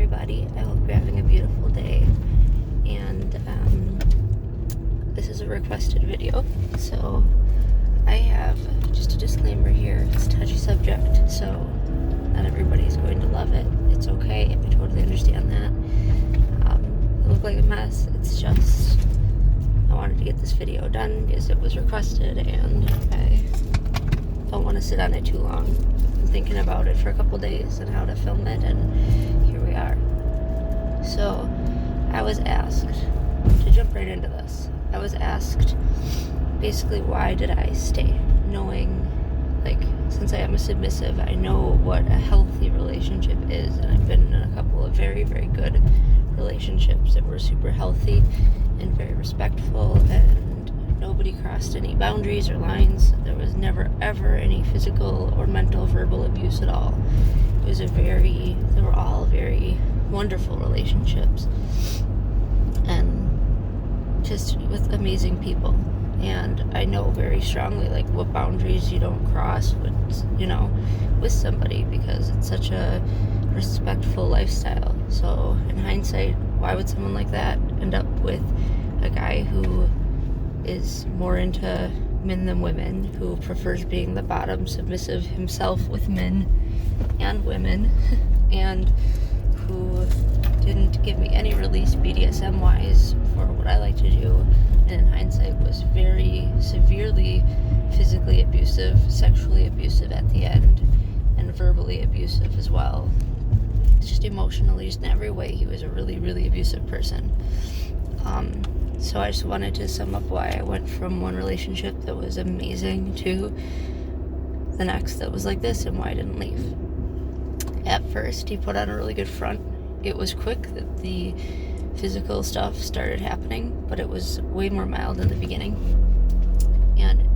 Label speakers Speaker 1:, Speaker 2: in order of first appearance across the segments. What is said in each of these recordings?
Speaker 1: everybody. I hope you're having a beautiful day. And this is a requested video, so I have just a disclaimer here. It's a touchy subject, so not everybody's going to love it. It's okay. I totally understand that. I look like a mess. It's just I wanted to get this video done because it was requested, and I don't want to sit on it too long. I'm thinking about it for a couple days and how to film it, and here we are. So I was asked to jump right into this. I was asked basically why did I stay, knowing, like, since I am a submissive, I know what a healthy relationship is, and I've been in a couple of very, very good relationships that were super healthy and very respectful, and nobody crossed any boundaries or lines. There was never ever any physical or mental verbal abuse at all. It was they were all very wonderful relationships and just with amazing people. And I know very strongly, like, what boundaries you don't cross with somebody, because it's such a respectful lifestyle. So in hindsight, why would someone like that end up with a guy who is more into men than women, who prefers being the bottom submissive himself with men and women, and who didn't give me any release BDSM wise for what I like to do, and in hindsight was very severely physically abusive, sexually abusive at the end, and verbally abusive as well. Just emotionally, just in every way, he was a really, really abusive person. So I just wanted to sum up why I went from one relationship that was amazing to the next that was like this, and why I didn't leave. At first, he put on a really good front. It was quick that the physical stuff started happening, but it was way more mild in the beginning. And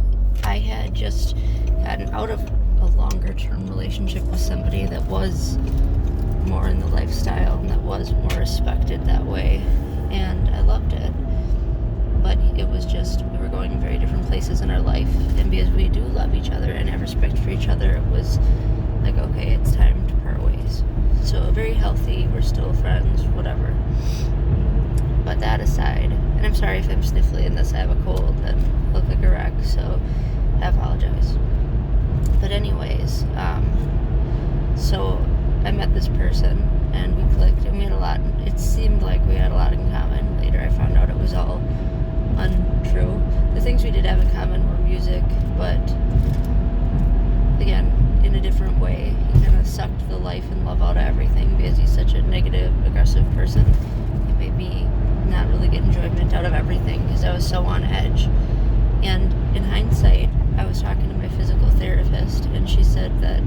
Speaker 1: I had just gotten out of a longer-term relationship with somebody that was more in the lifestyle and that was more respected that way, and I loved it. But it was just, we were going in very different places in our life, and because we do love each other and have respect for each other, it was like, okay, it's time to part ways. So very healthy, we're still friends, whatever. But that aside, and I'm sorry if I'm sniffly in this, I have a cold and look like a wreck, so I apologize. But anyways, so I met this person and we clicked, and we had it seemed like we had a lot in common. Later I found out it was all untrue. The things we did have in common were music, but again, in a different way. He kind of sucked the life and love out of everything because he's such a negative, aggressive person. It made me not really get enjoyment out of everything because I was so on edge. And in hindsight, I was talking to my physical therapist, and she said that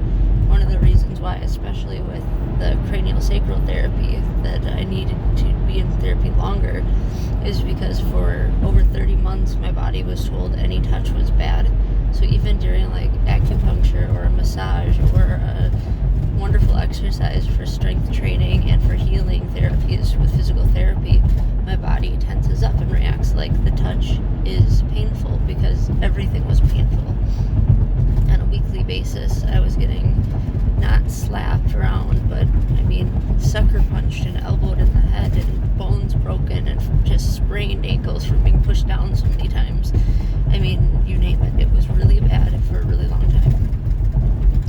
Speaker 1: one of the reasons why, especially with the cranial sacral therapy, that I needed to be in therapy longer is because for over 30 months my body was told any touch was bad. So even during like acupuncture or a massage or a wonderful exercise for strength training and for healing therapies with physical therapy, my body tenses up and reacts like the touch is painful, because everything was painful. On a weekly basis, I was getting not slapped around, but sucker punched and elbowed in the head, and bones broken, and just sprained ankles from being pushed down so many times. You name it. It was really bad for a really long time.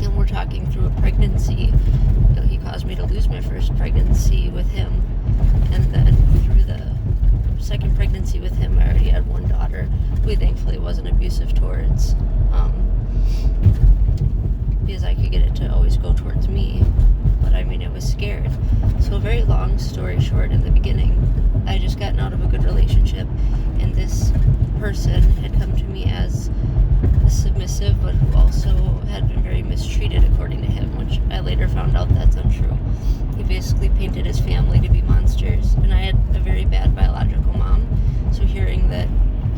Speaker 1: And we're talking through a pregnancy. He caused me to lose my first pregnancy with him, and then through the second pregnancy with him, I already had one daughter, who he thankfully wasn't abusive towards, because I could get it to always go towards me, but I was scared. So very long story short, in the beginning, I just gotten out of a good relationship, and this person had come to me as a submissive, but who also had been very mistreated according to him, which I later found out that's untrue. He basically painted his family to be monsters, and I had a very bad biological mom, so hearing that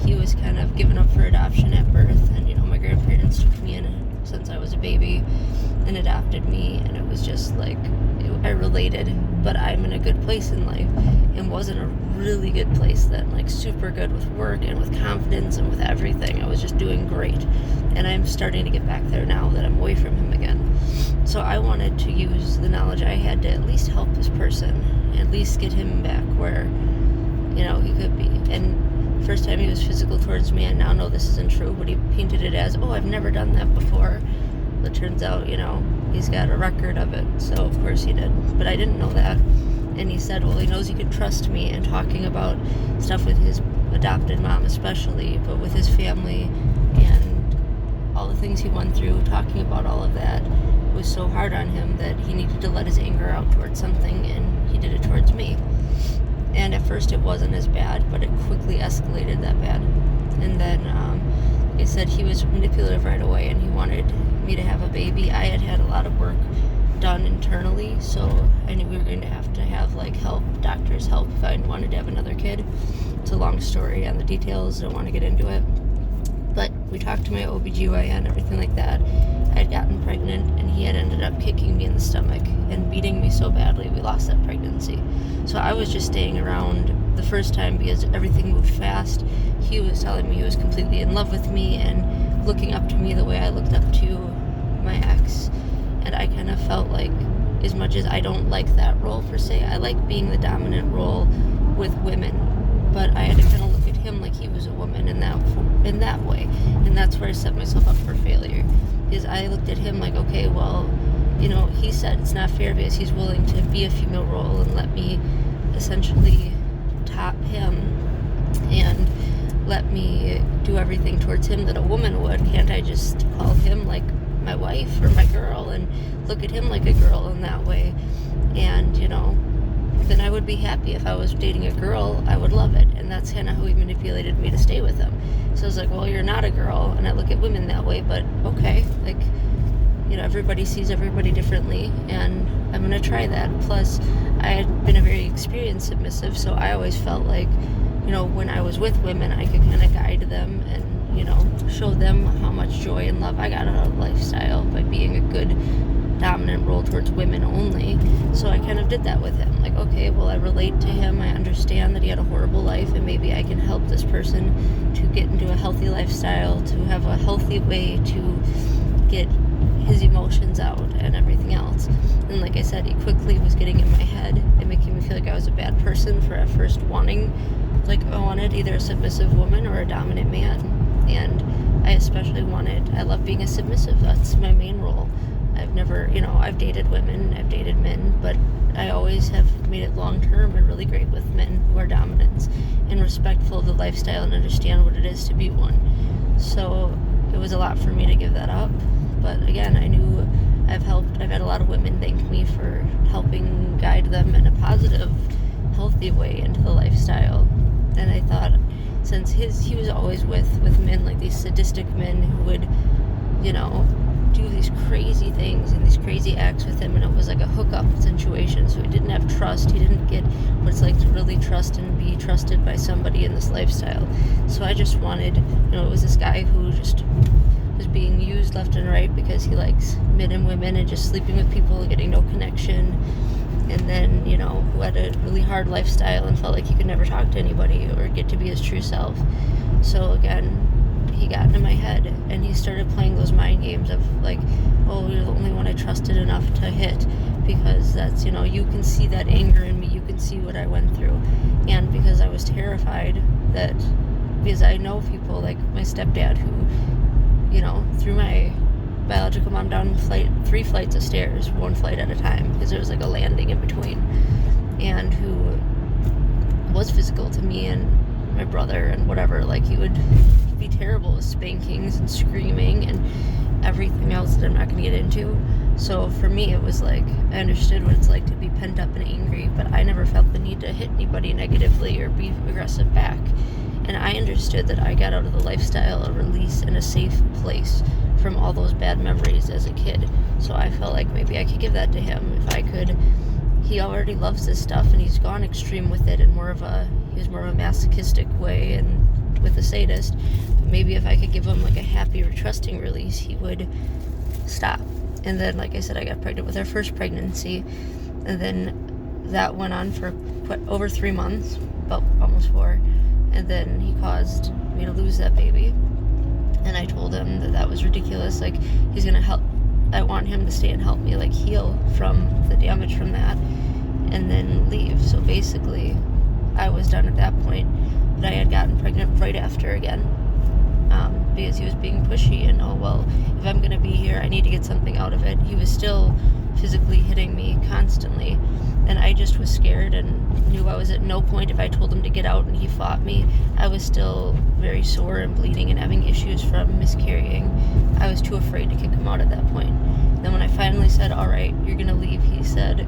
Speaker 1: he was kind of given up for adoption at birth, and my grandparents took me in since I was a baby and adopted me, and it was just like, I related, but I'm in a good place in life, and wasn't a really good place then, like super good with work and with confidence and with everything. I was just doing great, and I'm starting to get back there now that I'm away from him again. So I wanted to use the knowledge I had to at least help this person, at least get him back where, he could be. And first time he was physical towards me, I now know this isn't true, but he painted it as, oh, I've never done that before. But turns out, he's got a record of it, so of course he did. But I didn't know that. And he said, well, he knows he can trust me in talking about stuff with his adopted mom especially, but with his family and all the things he went through, talking about all of that was so hard on him that he needed to let his anger out towards something, and he did it towards me. And at first it wasn't as bad, but it quickly escalated that bad. And then, like I said, he was manipulative right away, and he wanted me to have a baby. I had a lot of work done internally, so I knew we were going to have help, doctors help, if I wanted to have another kid. It's a long story on the details, don't want to get into it. But we talked to my OBGYN, everything like that. I had gotten pregnant, and he had ended up kicking me in the stomach and beating me so badly we lost that pregnancy. So I was just staying around the first time because everything moved fast. He was telling me he was completely in love with me and looking up to me the way I looked up to my ex. And I kind of felt like, as much as I don't like that role per se, I like being the dominant role with women. But I had to kind of look at him like he was a woman in that way. And that's where I set myself up for failure. Because I looked at him like, okay, well, he said it's not fair because he's willing to be a female role and let me essentially top him and let me do everything towards him that a woman would. Can't I just call him like my wife or my girl and look at him like a girl in that way? And, then I would be happy. If I was dating a girl, I would love it. And that's kind of how he manipulated me to stay with him. So I was like, well, you're not a girl, and I look at women that way, but okay, everybody sees everybody differently, and I'm going to try that. Plus, I had been a very experienced submissive, so I always felt like, when I was with women, I could kind of guide them and, show them how much joy and love I got out of lifestyle by being a good dominant role towards women only. So I kind of did that with him. Like, okay, well, I relate to him. I understand that he had a horrible life, and maybe I can help this person to get into a healthy lifestyle, to have a healthy way to get his emotions out and everything else. And like I said, he quickly was getting in my head and making me feel like I was a bad person for at first wanting, I wanted either a submissive woman or a dominant man. And I especially I love being a submissive. That's my main role. I've never, I've dated women, I've dated men, but I always have made it long term and really great with men who are dominant and respectful of the lifestyle and understand what it is to be one. So it was a lot for me to give that up. But again, I knew I've had a lot of women thank me for helping guide them in a positive, healthy way into the lifestyle. And I thought, since he was always with men, like these sadistic men who would, do these crazy things and these crazy acts with him, and it was like a hookup situation, so he didn't have trust. He didn't get what it's like to really trust and be trusted by somebody in this lifestyle. So I just wanted, it was this guy who just was being used left and right because he likes men and women and just sleeping with people and getting no connection, and then, who had a really hard lifestyle and felt like he could never talk to anybody or get to be his true self. So again, he got into my head and he started playing those mind games of like, oh, you're the only one I trusted enough to hit because that's, you can see that anger in me, you can see what I went through. And because I was terrified because I know people like my stepdad who, threw my biological mom down 3 flights of stairs, 1 flight at a time, because there was like a landing in between, and who was physical to me and my brother and whatever. Like, he would be terrible with spankings and screaming and everything else that I'm not going to get into. So for me, it was like, I understood what it's like to be pent up and angry, but I never felt the need to hit anybody negatively or be aggressive back. And I understood that I got out of the lifestyle a release and a safe place from all those bad memories as a kid. So I felt like maybe I could give that to him if I could. He already loves this stuff and he's gone extreme with it and he was more of a masochistic way and with a sadist. But maybe if I could give him like a happy or trusting release, he would stop. And then, like I said, I got pregnant with our first pregnancy, and then that went on for over 3 months, about almost 4. And then he caused me to lose that baby. And I told him that was ridiculous. Like, he's going to I want him to stay and help me, like, heal from the damage from that and then leave. So basically, I was done at that point, but I had gotten pregnant right after again, because he was being pushy and, oh, well, if I'm going to be here, I need to get something out of it. He was still physically hitting me constantly, and I just was scared and knew I was at no point. If I told him to get out and he fought me, I was still very sore and bleeding and having issues from miscarrying. I was too afraid to kick him out at that point. Then when I finally said, all right, you're going to leave, he said,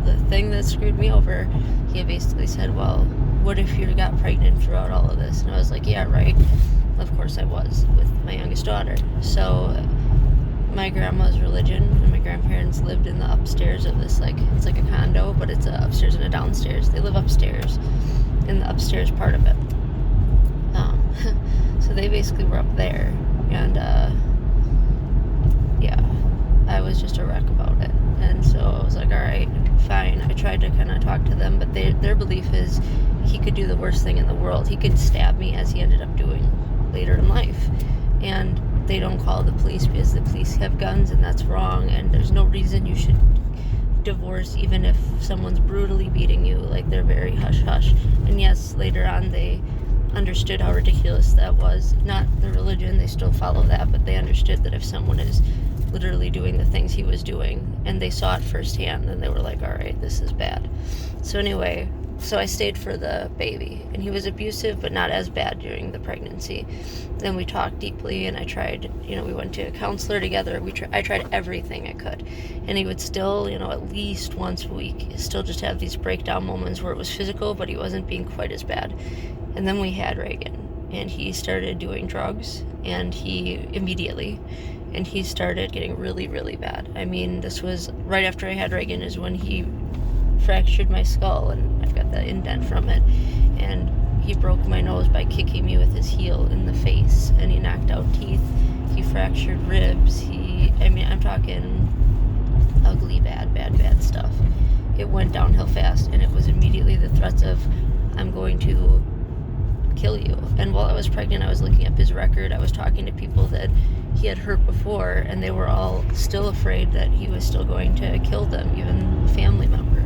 Speaker 1: the thing that screwed me over, he basically said, well, what if you got pregnant throughout all of this? And I was like, yeah, right. Of course I was, with my youngest daughter. So my grandma's religion and my grandparents lived in the upstairs of this, like, it's like a condo, but it's a upstairs and a downstairs. They live upstairs in the upstairs part of it. So they basically were up there, and yeah, I was just a wreck about it. And so I was like, all right, fine. I tried to kind of talk to them, but their belief is he could do the worst thing in the world. He could stab me, as he ended up doing later in life. And they don't call the police because the police have guns, and that's wrong, and there's no reason you should divorce even if someone's brutally beating you. Like, they're very hush-hush. And yes, later on they understood how ridiculous that was. Not the religion, they still follow that, but they understood that if someone is literally doing the things he was doing, and they saw it firsthand, then they were like, all right, this is bad. So anyway, so I stayed for the baby, and he was abusive, but not as bad during the pregnancy. Then we talked deeply, and I tried, we went to a counselor together. I tried everything I could, and he would still, at least once a week, still just have these breakdown moments where it was physical, but he wasn't being quite as bad. And then we had Reagan, and he started doing drugs, and he started getting really, really bad. I mean, this was right after I had Reagan is when he fractured my skull, and I've got the indent from it, and he broke my nose by kicking me with his heel in the face, and he knocked out teeth, he fractured ribs, I'm talking ugly, bad stuff. It went downhill fast, and it was immediately the threats of, I'm going to kill you. And while I was pregnant, I was looking up his record. I was talking to people that he had hurt before, and they were all still afraid that he was still going to kill them, even a family member.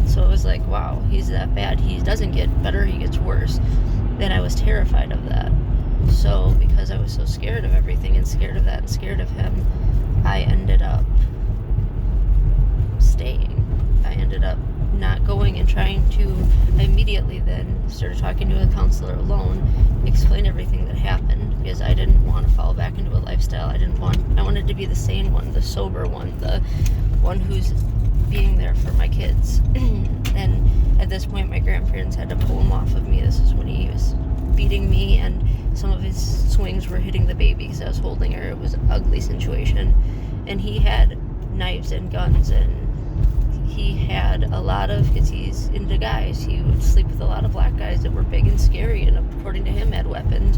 Speaker 1: So it was like, wow, he's that bad. He doesn't get better, he gets worse. Then I was terrified of that. So because I was so scared of everything and scared of that and scared of him, I ended up staying. I ended up not going and trying to. I immediately then started talking to a counselor alone, explain everything that happened, because I didn't want to fall back into a lifestyle. I wanted to be the sane one, the sober one, the one who's being there for my kids. And at this point, my grandparents had to pull him off of me. This is when he was beating me, and some of his swings were hitting the baby because I was holding her. It was an ugly situation. And he had knives and guns, and he had a lot of, because he's into guys, he would sleep with a lot of black guys that were big and scary, and according to him had weapons,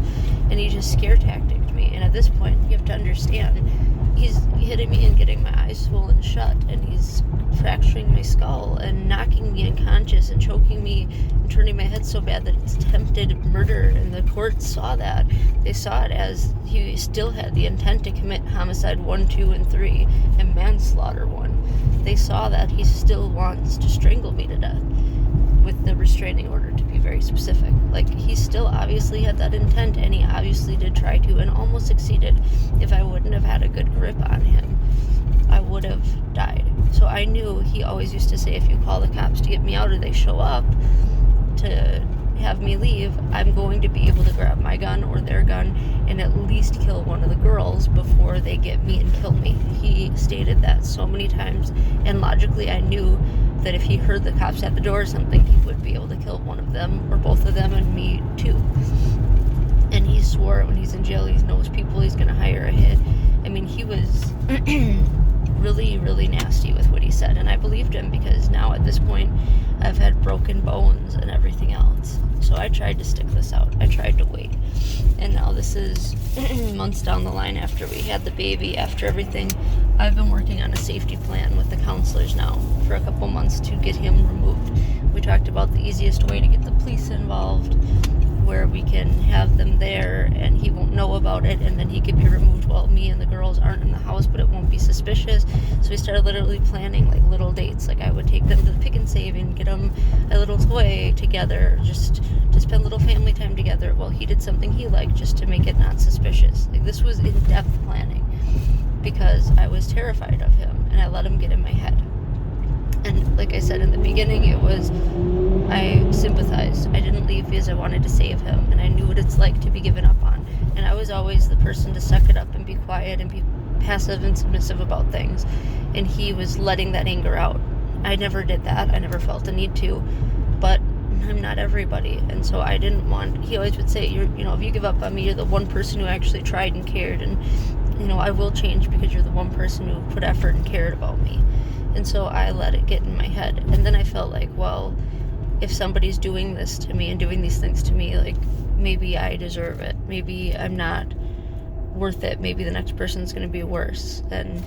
Speaker 1: and he just scare tacticked me. And at this point, you have to understand, he's hitting me and getting my eyes swollen shut, and he's fracturing my skull and knocking me unconscious and choking me and turning my head so bad that it's attempted murder. And the courts saw that. They saw it as he still had the intent to commit homicide 1, 2, and 3 and manslaughter 1. They saw that he still wants to strangle me to death with the restraining order, to be very specific. Like, he still obviously had that intent, and he obviously did try to, and almost succeeded. If I wouldn't have had a good grip on him, I would have died. So I knew he always used to say, if you call the cops to get me out or they show up to have me leave, I'm going to be able to grab my gun or their gun and at least kill one of the girls before they get me and kill me. He stated that so many times, and logically I knew that if he heard the cops at the door or something, he would be able to kill one of them or both of them, and me too. And he swore when he's in jail he knows people, he's going to hire a hit. I mean, he was really, really nasty with what he said, and I believed him, because now at this point I've had broken bones and everything else. So I tried to stick this out. I tried to wait. And now this is months down the line after we had the baby, after everything. I've been working on a safety plan with the counselors now for a couple months to get him removed. We talked about the easiest way to get the police involved, where we can have them there and he won't know about it, and then he could be removed while me and the girls aren't in the house, but it won't be suspicious. So we started literally planning like little dates. Like I would take them to the Pick and Save and get them a little toy together, just to spend little family time together while he did something he liked, just to make it not suspicious. Like this was in-depth planning because I was terrified of him and I let him get in my head. And like I said in the beginning, I sympathized. I didn't leave because I wanted to save him, and I knew what it's like to be given up on. And I was always the person to suck it up and be quiet and be passive and submissive about things. And he was letting that anger out. I never did that. I never felt the need to. But I'm not everybody. And so I didn't want, he always would say, if you give up on me, you're the one person who actually tried and cared. And, I will change because you're the one person who put effort and cared about me. And so I let it get in my head. And then I felt like, well, if somebody's doing this to me and doing these things to me, like, maybe I deserve it. Maybe I'm not worth it. Maybe the next person's going to be worse. And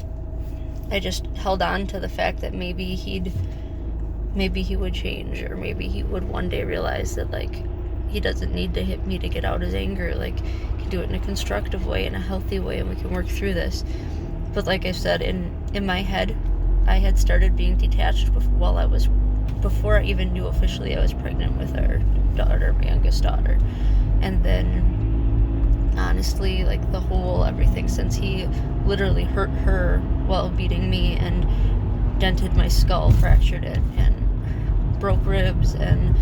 Speaker 1: I just held on to the fact that maybe he would change, or maybe he would one day realize that, like, he doesn't need to hit me to get out his anger. Like, he can do it in a constructive way, in a healthy way, and we can work through this. But like I said, in my head, I had started being detached before I even knew officially I was pregnant with our daughter, my youngest daughter. And then, honestly, like everything since he literally hurt her while beating me and dented my skull, fractured it, and broke ribs, and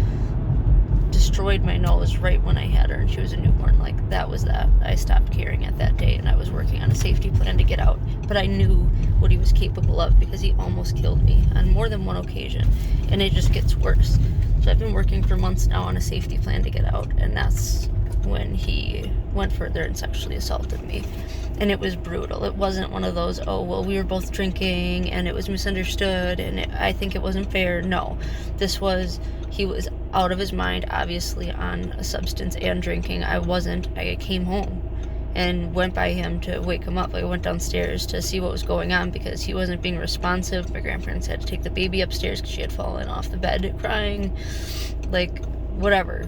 Speaker 1: destroyed my nose right when I had her and she was a newborn. Like, that was that. I stopped caring at that day, and I was working on a safety plan to get out. But I knew what he was capable of because he almost killed me on more than one occasion, and it just gets worse. So I've been working for months now on a safety plan to get out, and that's when he went further and sexually assaulted me. And it was brutal. It wasn't one of those, oh, well, we were both drinking and it was misunderstood and I think it wasn't fair. No, he was out of his mind, obviously, on a substance and drinking. I wasn't. I came home and went by him to wake him up. I went downstairs to see what was going on because he wasn't being responsive. My grandparents had to take the baby upstairs because she had fallen off the bed crying, like, whatever.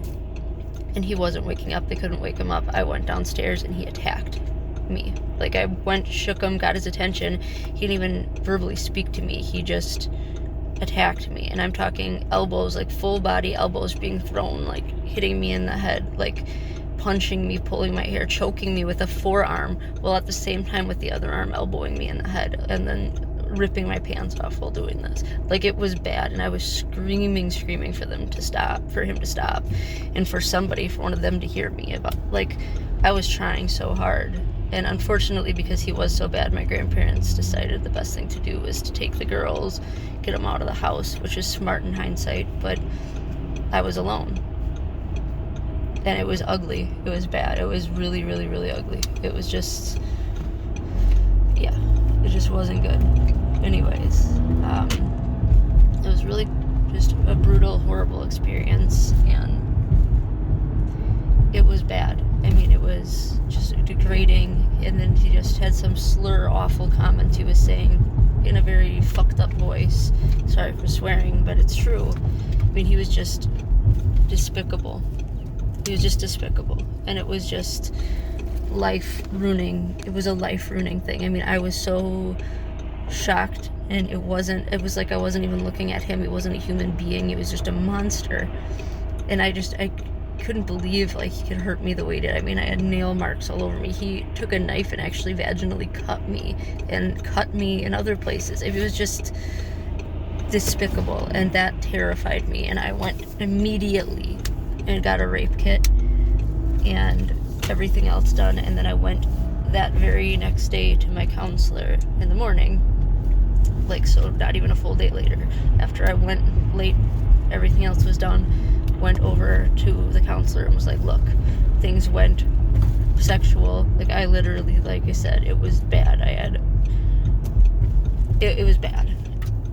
Speaker 1: And he wasn't waking up. They couldn't wake him up. I went downstairs and he attacked me. Like, I went, shook him, got his attention. He didn't even verbally speak to me. He just attacked me. And I'm talking elbows, like full body elbows being thrown, like hitting me in the head, like punching me, pulling my hair, choking me with a forearm, while at the same time with the other arm elbowing me in the head, and then ripping my pants off while doing this. Like, it was bad, and I was screaming for him to stop, and for one of them to hear me about, like, I was trying so hard. And unfortunately, because he was so bad, my grandparents decided the best thing to do was to take the girls, get them out of the house, which is smart in hindsight, but I was alone. And it was ugly. It was bad. It was really, really, really ugly. It was just, yeah, it just wasn't good. Anyways, it was really just a brutal, horrible experience, and it was bad. I mean, it was just degrading, and then he just had some awful comments he was saying in a very fucked up voice. Sorry for swearing, but it's true. I mean, he was just despicable. And it was just life-ruining. It was a life-ruining thing. I mean, I was so shocked, and it was like I wasn't even looking at him. It wasn't a human being. It was just a monster. And I couldn't believe, like, he could hurt me the way he did. I mean, I had nail marks all over me. He took a knife and actually vaginally cut me in other places. It was just despicable, and that terrified me. And I went immediately and got a rape kit and everything else done. And then I went that very next day to my counselor in the morning, like, so not even a full day later. After I went late, everything else was done, went over to the counselor and was like, look, things went sexual. Like, I literally, like I said, it was bad. It was bad.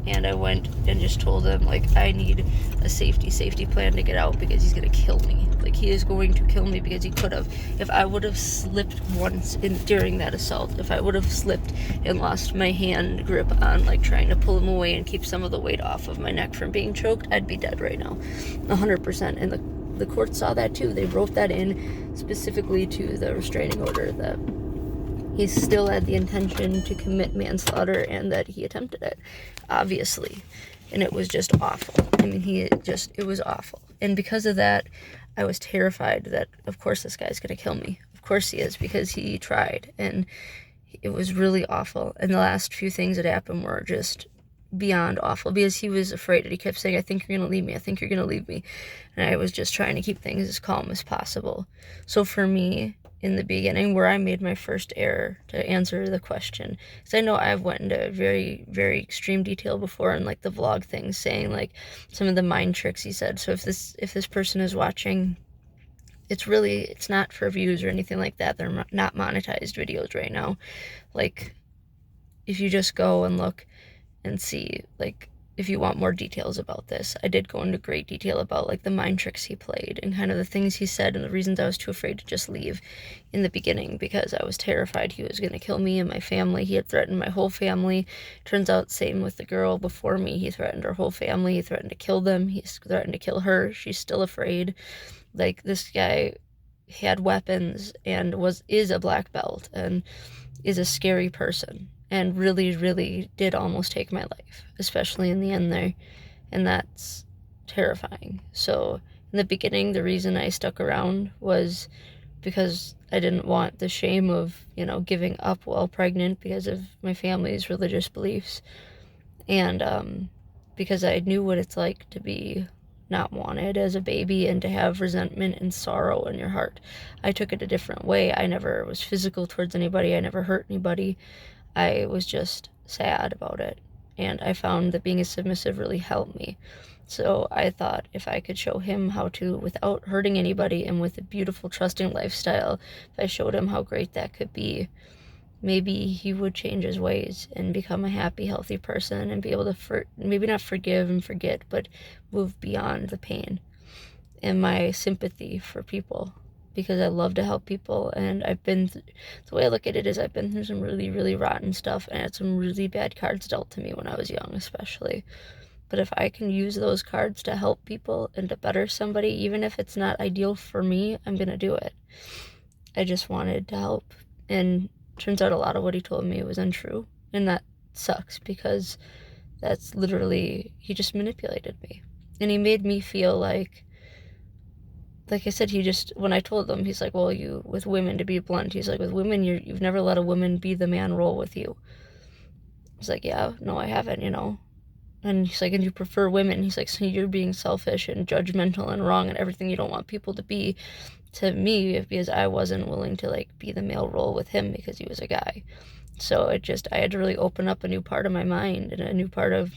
Speaker 1: And I went and just told him, like, I need a safety plan to get out because he's going to kill me. Like, he is going to kill me because he could have. If I would have slipped once during that assault, if I would have slipped and lost my hand grip on, like, trying to pull him away and keep some of the weight off of my neck from being choked, I'd be dead right now. 100%. And the the court saw that too. They wrote that in specifically to the restraining order, that he still had the intention to commit manslaughter and that he attempted it, obviously. And it was just awful. I mean, it was awful. And because of that, I was terrified that, of course, this guy's going to kill me. Of course he is, because he tried. And it was really awful. And the last few things that happened were just beyond awful, because he was afraid. And he kept saying, I think you're going to leave me. I think you're going to leave me. And I was just trying to keep things as calm as possible. So for me, in the beginning, where I made my first error, to answer the question, because I know I've went into very, very extreme detail before in like the vlog things, saying like some of the mind tricks he said. So if this person is watching, it's not for views or anything like that. They're not monetized videos right now. Like, if you just go and look and see, like, if you want more details about this, I did go into great detail about like the mind tricks he played and kind of the things he said and the reasons I was too afraid to just leave in the beginning, because I was terrified he was going to kill me and my family. He had threatened my whole family. Turns out, same with the girl before me. He threatened her whole family. He threatened to kill them. He threatened to kill her. She's still afraid. Like, this guy had weapons and is a black belt and is a scary person, and really, really did almost take my life, especially in the end there. And that's terrifying. So in the beginning, the reason I stuck around was because I didn't want the shame of, giving up while pregnant because of my family's religious beliefs. And because I knew what it's like to be not wanted as a baby and to have resentment and sorrow in your heart. I took it a different way. I never was physical towards anybody. I never hurt anybody. I was just sad about it. And I found that being a submissive really helped me. So I thought if I could show him how to, without hurting anybody and with a beautiful, trusting lifestyle, if I showed him how great that could be, maybe he would change his ways and become a happy, healthy person and be able to, maybe not forgive and forget, but move beyond the pain and my sympathy for people, because I love to help people. And the way I look at it is I've been through some really, really rotten stuff, and had some really bad cards dealt to me when I was young, especially. But if I can use those cards to help people and to better somebody, even if it's not ideal for me, I'm going to do it. I just wanted to help. And turns out a lot of what he told me was untrue. And that sucks, because that's literally, he just manipulated me. And he made me feel like I said, when I told him, he's like, well, with women, to be blunt, he's like, with women, you've never let a woman be the man role with you. I was like, yeah, no, I haven't, And he's like, and you prefer women. He's like, so you're being selfish and judgmental and wrong and everything you don't want people to be to me, because I wasn't willing to like be the male role with him because he was a guy. So I had to really open up a new part of my mind and a new part of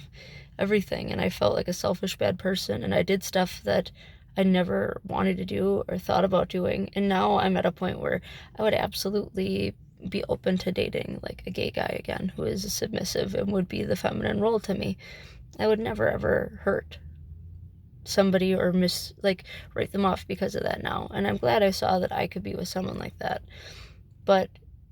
Speaker 1: everything. And I felt like a selfish, bad person. And I did stuff that I never wanted to do or thought about doing. And now I'm at a point where I would absolutely be open to dating like a gay guy again, who is submissive and would be the feminine role to me. I would never ever hurt somebody or write them off because of that now. And I'm glad I saw that I could be with someone like that. But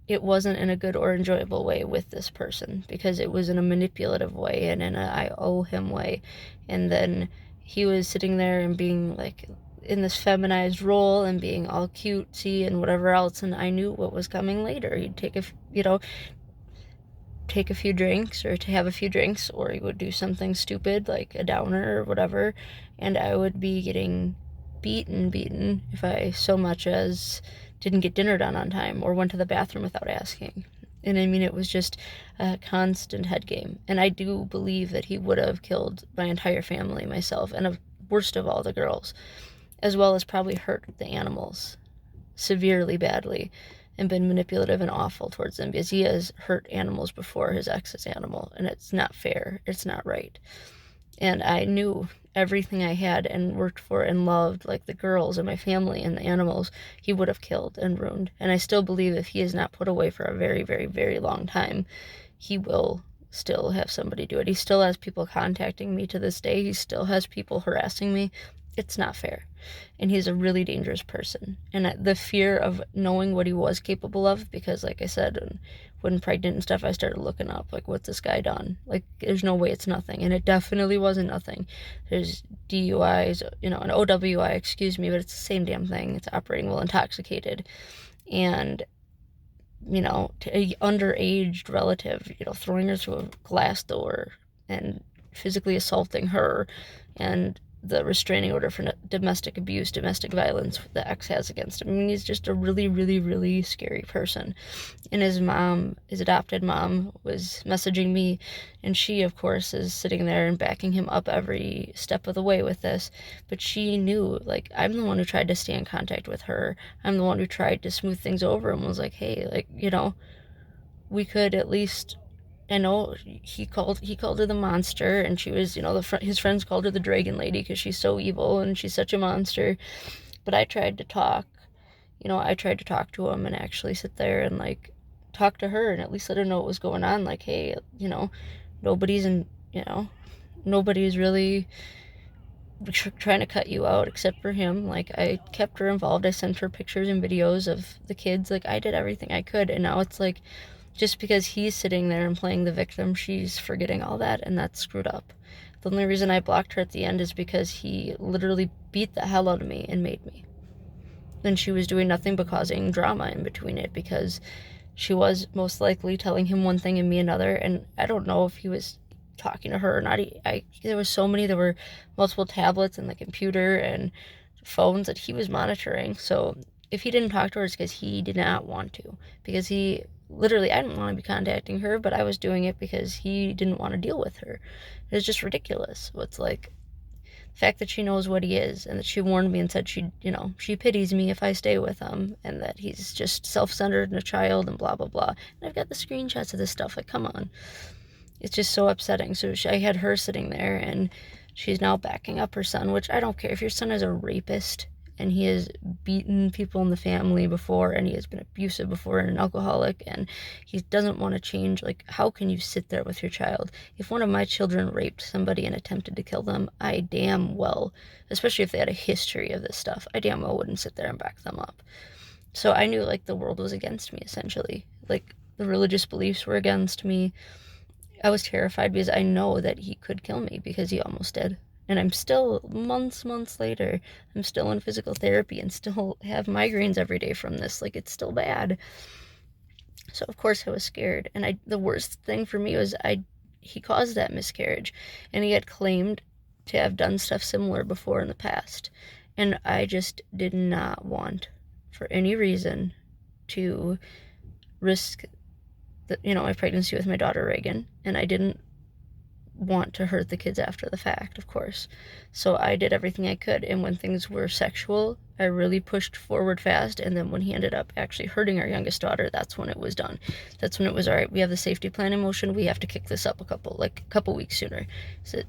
Speaker 1: it wasn't in a good or enjoyable way with this person, because it was in a manipulative way and in a I owe him way. And then he was sitting there and being like in this feminized role and being all cutesy and whatever else, and I knew what was coming later. He'd take a few drinks, or to have a few drinks, or he would do something stupid like a downer or whatever, and I would be getting beaten if I so much as didn't get dinner done on time or went to the bathroom without asking. And I mean, it was just a constant head game. And I do believe that he would have killed my entire family, myself, and worst of all, the girls, as well as probably hurt the animals severely, badly, and been manipulative and awful towards them, because he has hurt animals before, his ex's animal, and it's not fair. It's not right. And I knew everything I had and worked for and loved, like the girls and my family and the animals, he would have killed and ruined. And I still believe if he is not put away for a very, very, very long time, he will still have somebody do it. He still has people contacting me to this day. He still has people harassing me. It's not fair. And he's a really dangerous person. And the fear of knowing what he was capable of, because like I said, when pregnant and stuff, I started looking up, like, what's this guy done? Like, there's no way it's nothing. And it definitely wasn't nothing. There's DUIs, an OWI, excuse me, but it's the same damn thing. It's operating while intoxicated. And, to a underaged relative, throwing her through a glass door and physically assaulting her, and the restraining order for domestic abuse, domestic violence the ex has against him. I mean, he's just a really, really, really scary person. And his adopted mom, was messaging me, and she, of course, is sitting there and backing him up every step of the way with this. But she knew, like, I'm the one who tried to stay in contact with her. I'm the one who tried to smooth things over and was like, hey, like, we could at least, I know he called her the monster, and she was, his friends called her the dragon lady because she's so evil and she's such a monster. But I tried to talk, to him and actually sit there and like talk to her and at least let her know what was going on. Like, hey, nobody's in, nobody's really trying to cut you out except for him. Like, I kept her involved. I sent her pictures and videos of the kids. Like, I did everything I could. And now it's like, just because he's sitting there and playing the victim, she's forgetting all that, and that's screwed up. The only reason I blocked her at the end is because he literally beat the hell out of me and made me. And she was doing nothing but causing drama in between it, because she was most likely telling him one thing and me another, and I don't know if he was talking to her or not. There were multiple tablets and the computer and phones that he was monitoring. So if he didn't talk to her, it's because he did not want to. Because I didn't want to be contacting her, but I was doing it because he didn't want to deal with her. It was just ridiculous. It's like, the fact that she knows what he is, and that she warned me and said she pities me if I stay with him, and that he's just self-centered and a child and blah, blah, blah. And I've got the screenshots of this stuff. Like, come on. It's just so upsetting. So I had her sitting there, and she's now backing up her son, which I don't care. If your son is a rapist and he has beaten people in the family before, and he has been abusive before and an alcoholic, and he doesn't want to change, like, how can you sit there with your child? If one of my children raped somebody and attempted to kill them, I damn well, especially if they had a history of this stuff, I damn well wouldn't sit there and back them up. So I knew, like, the world was against me, essentially. Like, the religious beliefs were against me. I was terrified because I know that he could kill me, because he almost did. And I'm still, months later, I'm still in physical therapy and still have migraines every day from this. Like, it's still bad. So of course I was scared. And the worst thing for me was he caused that miscarriage, and he had claimed to have done stuff similar before in the past. And I just did not want, for any reason, to risk my pregnancy with my daughter Reagan, and I didn't want to hurt the kids after the fact, of course. So I did everything I could, and when things were sexual, I really pushed forward fast. And then when he ended up actually hurting our youngest daughter, that's when it was done. That's when it was, all right, we have the safety plan in motion, we have to kick this up a couple weeks sooner. So,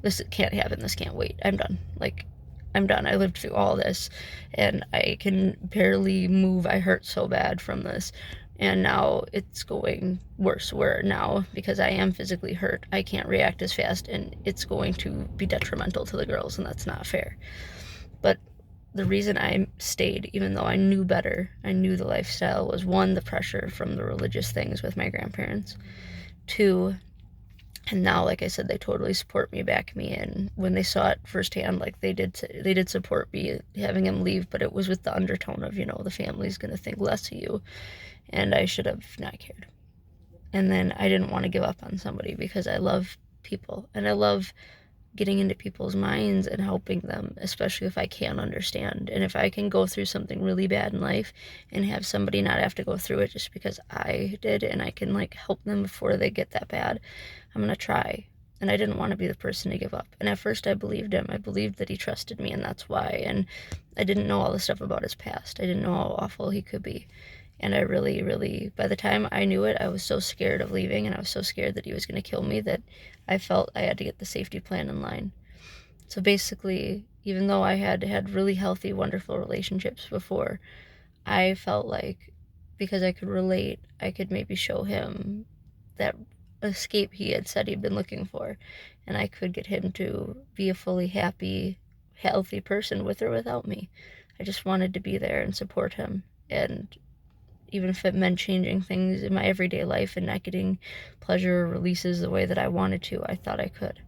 Speaker 1: this can't happen, this can't wait, I'm done. Like, I'm done. I lived through all this, and I can barely move. I hurt so bad from this. And now it's going worse, where now, because I am physically hurt, I can't react as fast, and it's going to be detrimental to the girls, and that's not fair. But the reason I stayed, even though I knew better, I knew the lifestyle, was, one, the pressure from the religious things with my grandparents. Two, and now, like I said, they totally support me, back me, and when they saw it firsthand, like, they did support me having him leave, but it was with the undertone of, the family's gonna think less of you, and I should have not cared. And then I didn't want to give up on somebody, because I love people, and I love getting into people's minds and helping them, especially if I can't understand. And if I can go through something really bad in life and have somebody not have to go through it just because I did, and I can, like, help them before they get that bad, I'm gonna try. And I didn't want to be the person to give up. And at first I believed him. I believed that he trusted me, and that's why. And I didn't know all the stuff about his past. I didn't know how awful he could be. And I really, really, by the time I knew it, I was so scared of leaving, and I was so scared that he was going to kill me, that I felt I had to get the safety plan in line. So basically, even though I had really healthy, wonderful relationships before, I felt like, because I could relate, I could maybe show him that escape he had said he'd been looking for, and I could get him to be a fully happy, healthy person with or without me. I just wanted to be there and support him. And even if it meant changing things in my everyday life and not getting pleasure releases the way that I wanted to, I thought I could.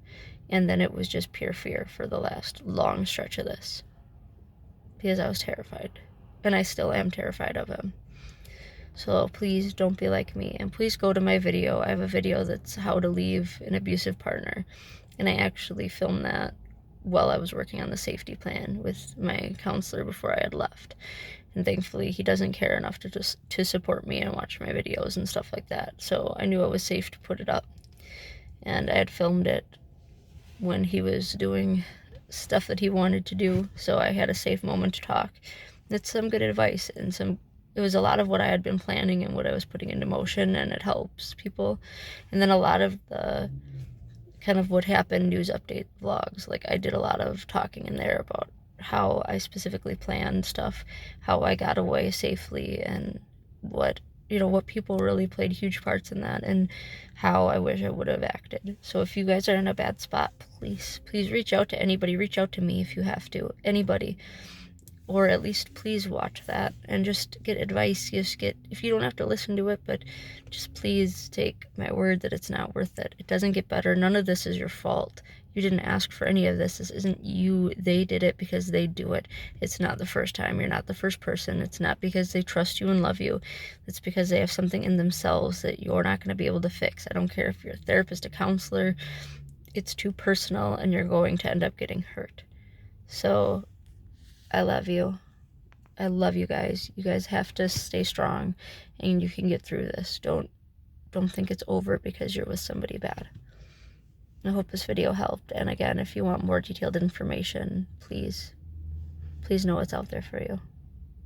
Speaker 1: And then it was just pure fear for the last long stretch of this, because I was terrified. And I still am terrified of him. So please don't be like me. And please go to my video. I have a video that's how to leave an abusive partner. And I actually filmed that while I was working on the safety plan with my counselor before I had left. And thankfully he doesn't care enough to support me and watch my videos and stuff like that. So I knew it was safe to put it up. And I had filmed it when he was doing stuff that he wanted to do, so I had a safe moment to talk. It's some good advice, and it was a lot of what I had been planning and what I was putting into motion, and it helps people. And then a lot of the kind of what happened news update vlogs, like I did a lot of talking in there about how I specifically planned stuff, how I got away safely, and what people really played huge parts in that, and how I wish I would have acted. So if you guys are in a bad spot, please reach out to anybody. Reach out to me if you have to, anybody, or at least please watch that and just get advice. If you don't have to listen to it, but just please take my word that it's not worth it. It doesn't get better. None of this is your fault. You didn't ask for any of this. This isn't you. They did it because they do it. It's not the first time. You're not the first person. It's not because they trust you and love you. It's because they have something in themselves that you're not going to be able to fix. I don't care if you're a therapist, a counselor. It's too personal, and you're going to end up getting hurt. So I love you. I love you guys. You guys have to stay strong, and you can get through this. Don't think it's over because you're with somebody bad. I hope this video helped. And again, if you want more detailed information, please know it's out there for you.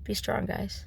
Speaker 1: Be strong, guys.